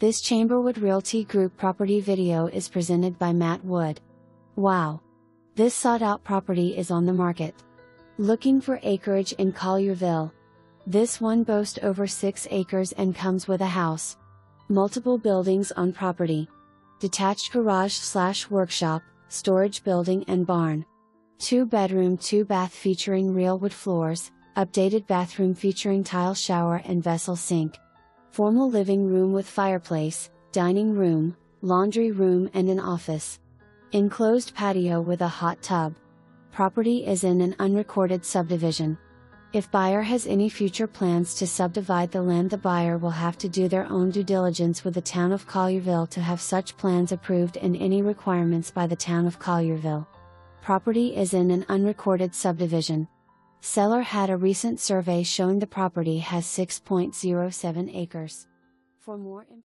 This Chamberwood Realty Group property video is presented by Matt Wood. Wow! This sought-out property is on the market. Looking for acreage in Collierville. This one boasts over 6 acres and comes with a house. Multiple buildings on property. Detached garage/workshop, storage building and barn. 2-bedroom 2-bath featuring real wood floors, updated bathroom featuring tile shower and vessel sink. Formal living room with fireplace, dining room, laundry room and an office. Enclosed patio with a hot tub. Property is in an unrecorded subdivision. If buyer has any future plans to subdivide the land, the buyer will have to do their own due diligence with the town of Collierville to have such plans approved and any requirements by the town of Collierville. Property is in an unrecorded subdivision. Seller had a recent survey showing the property has 6.07 acres. For more information